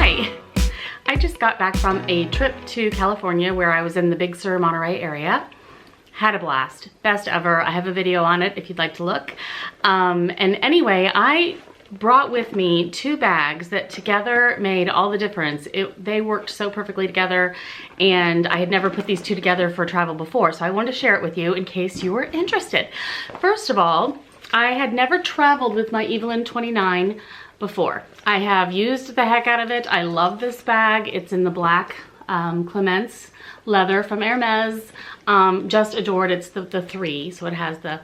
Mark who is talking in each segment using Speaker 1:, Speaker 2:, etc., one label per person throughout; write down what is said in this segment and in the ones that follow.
Speaker 1: Hi! I just got back from a trip to California where I was in the Big Sur, Monterey area. Had a blast. Best ever. I have a video on it if you'd like to look. And anyway, I brought with me two bags that together made all the difference. They worked so perfectly together, and I had never put these two together for travel before, so I wanted to share it with you in case you were interested. First of all, I had never traveled with my Evelyn 29 before. I have used the heck out of it. I love this bag. It's in the black Clemence leather from Hermes. Just adored. It's the 3, so it has the,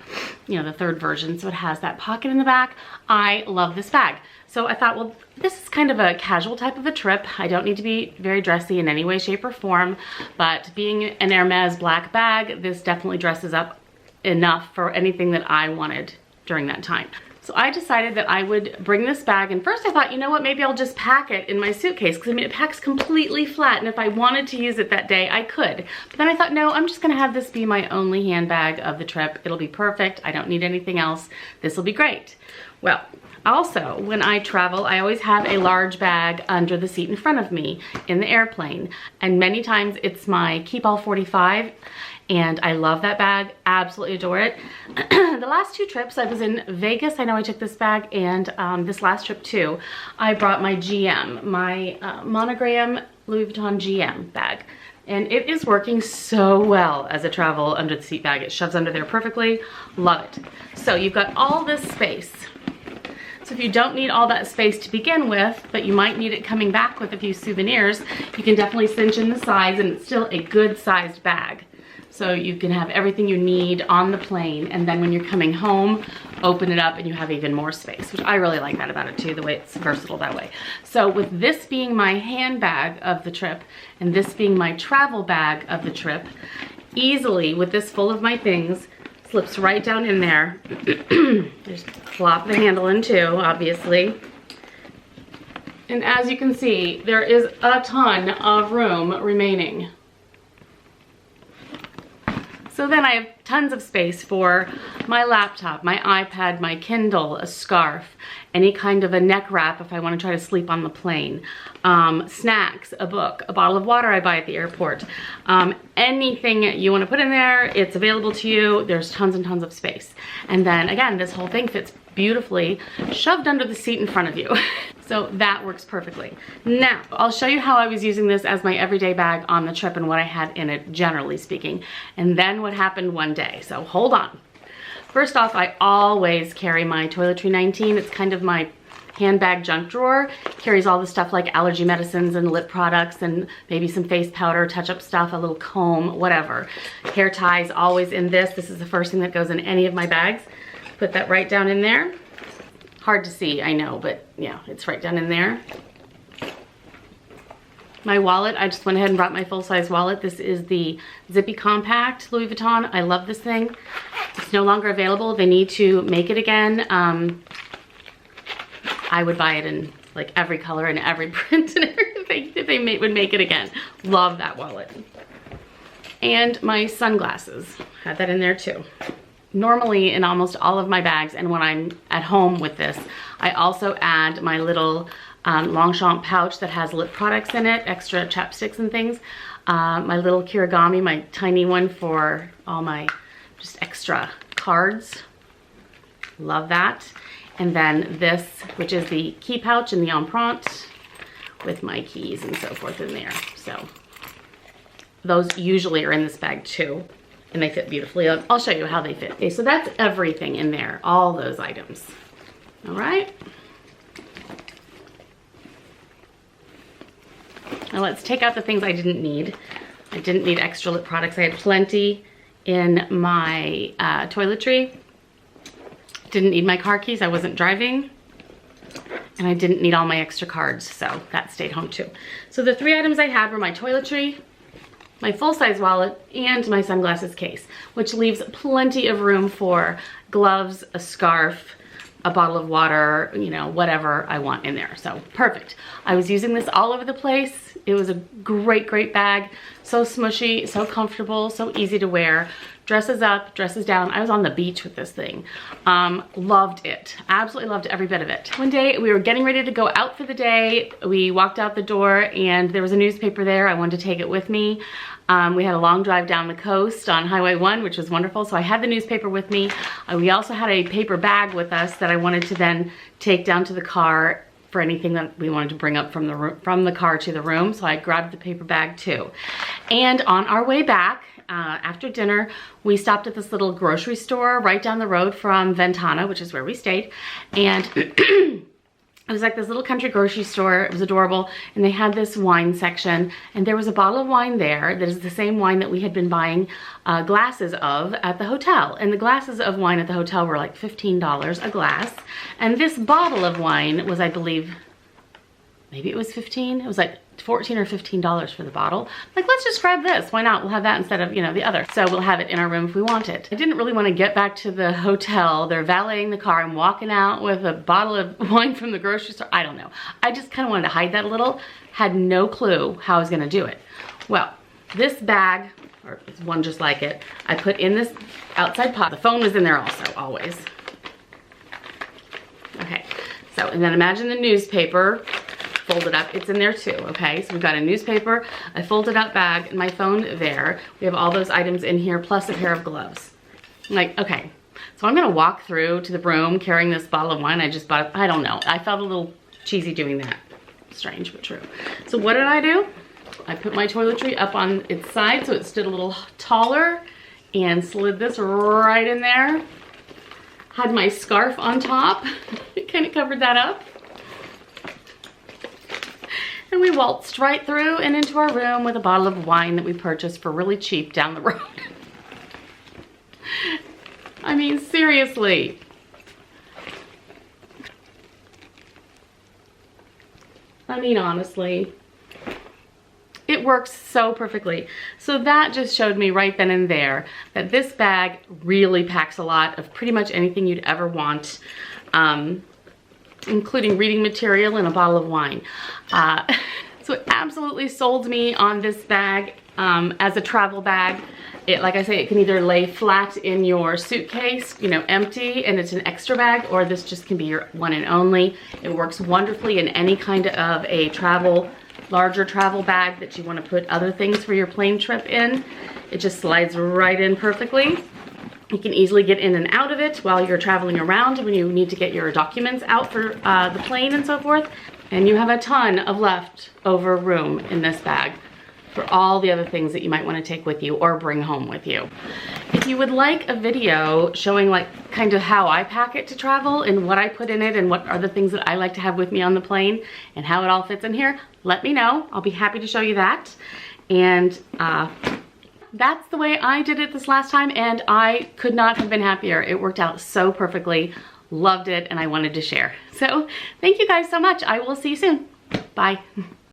Speaker 1: you know, the third version, so it has that pocket in the back. I love this bag. So I thought, well, this is kind of a casual type of a trip. I don't need to be very dressy in any way, shape, or form, but being an Hermes black bag, this definitely dresses up enough for anything that I wanted during that time. So I decided that I would bring this bag, and first I thought, you know what, maybe I'll just pack it in my suitcase, because I mean, it packs completely flat, and if I wanted to use it that day, I could. But then I thought, no, I'm just gonna have this be my only handbag of the trip. It'll be perfect. I don't need anything else. This will be great. Well, also, when I travel, I always have a large bag under the seat in front of me in the airplane, and many times it's my Keep All 45, and I love that bag, absolutely adore it. The last 2 trips, I was in Vegas, I know I took this bag, and this last trip too, I brought my GM, my monogram Louis Vuitton GM bag. And it is working so well as a travel under the seat bag. It shoves under there perfectly, love it. So you've got all this space. So if you don't need all that space to begin with, but you might need it coming back with a few souvenirs, you can definitely cinch in the sides, and it's still a good sized bag. So you can have everything you need on the plane, and then when you're coming home, open it up and you have even more space, which I really like that about it too, the way it's versatile that way. So with this being my handbag of the trip, and this being my travel bag of the trip, easily with this full of my things, slips right down in there. Just plop the handle in too, obviously. And as you can see, there is a ton of room remaining. So then I have tons of space for my laptop, my iPad, my Kindle, a scarf, any kind of a neck wrap if I want to try to sleep on the plane, snacks, a book, a bottle of water I buy at the airport. Anything you want to put in there, it's available to you. There's tons and tons of space. And then again, this whole thing fits beautifully shoved under the seat in front of you. So that works perfectly. Now, I'll show you how I was using this as my everyday bag on the trip and what I had in it, generally speaking, and then what happened one day. So hold on. First off, I always carry my Toiletry 19. It's kind of my handbag junk drawer. Carries all the stuff like allergy medicines and lip products and maybe some face powder, touch-up stuff, a little comb, whatever. Hair ties always in this. This is the first thing that goes in any of my bags. Put that right down in there. Hard to see, I know, but yeah, it's right down in there. My wallet, I just went ahead and brought my full-size wallet. This is the Zippy Compact Louis Vuitton. I love this thing. It's no longer available. They need to make it again. I would buy it in like every color and every print and everything if they would make it again. Love that wallet. And my sunglasses, had that in there too. Normally in almost all of my bags, and when I'm at home with this, I also add my little Longchamp pouch that has lip products in it, extra chapsticks and things. My little Kirigami, my tiny one for all my just extra cards. Love that. And then this, which is the key pouch in the Empreinte with my keys and so forth in there. So those usually are in this bag too. And they fit beautifully. I'll show you how they fit. Okay, so that's everything in there, all those items. All right. Now let's take out the things I didn't need. I didn't need extra lip products. I had plenty in my toiletry. Didn't need my car keys. I wasn't driving. And I didn't need all my extra cards, so that stayed home too. So the 3 items I had were my toiletry, my full-size wallet, and my sunglasses case, which leaves plenty of room for gloves, a scarf, a bottle of water, you know, whatever I want in there. So perfect. I was using this all over the place. It was a great, great bag. So smushy, so comfortable, so easy to wear. dresses up, dresses down. I was on the beach with this thing. Loved it. Absolutely loved every bit of it. One day we were getting ready to go out for the day. We walked out the door and there was a newspaper there. I wanted to take it with me. We had a long drive down the coast on Highway 1, which was wonderful. So I had the newspaper with me. We also had a paper bag with us that I wanted to then take down to the car for anything that we wanted to bring up from the car to the room. So I grabbed the paper bag too. And on our way back, after dinner, we stopped at this little grocery store right down the road from Ventana, which is where we stayed. And it was like this little country grocery store. It was adorable. And they had this wine section. And there was a bottle of wine there that is the same wine that we had been buying glasses of at the hotel. And the glasses of wine at the hotel were like $15 a glass. And this bottle of wine was, I believe, maybe it was 15. It was like $14 or $15 for the bottle. Like, let's just grab this. Why not? We'll have that instead of, you know, the other. So we'll have it in our room if we want it. I didn't really want to get back to the hotel. They're valeting the car. I'm walking out with a bottle of wine from the grocery store. I don't know. I just kind of wanted to hide that a little. Had no clue how I was going to do it. Well, this bag, or it's one just like it, I put in this outside pocket. The phone was in there also, always. Okay. So, and then imagine the newspaper folded up. It's in there too, okay? So we've got a newspaper, a folded up bag, and my phone there. We have all those items in here, plus a pair of gloves. I'm like, okay. So I'm gonna walk through to the room carrying this bottle of wine I just bought. I don't know. I felt a little cheesy doing that. Strange, but true. So what did I do? I put my toiletry up on its side so it stood a little taller and slid this right in there. Had my scarf on top. It kind of covered that up. And we waltzed right through and into our room with a bottle of wine that we purchased for really cheap down the road. I mean, seriously. I mean, honestly. It works so perfectly. So that just showed me right then and there that this bag really packs a lot of pretty much anything you'd ever want. Including reading material and a bottle of wine. So it absolutely sold me on this bag as a travel bag. It, like I say, it can either lay flat in your suitcase, you know, empty, and it's an extra bag, or this just can be your one and only. It works wonderfully in any kind of a larger travel bag that you want to put other things for your plane trip in. It just slides right in perfectly. You can easily get in and out of it while you're traveling around when you need to get your documents out for the plane and so forth. And you have a ton of leftover room in this bag for all the other things that you might want to take with you or bring home with you. If you would like a video showing like kind of how I pack it to travel and what I put in it and what are the things that I like to have with me on the plane and how it all fits in here, let me know. I'll be happy to show you that. And that's the way I did it this last time, and I could not have been happier. It worked out so perfectly. Loved it, and I wanted to share. So thank you guys so much. I will see you soon. Bye.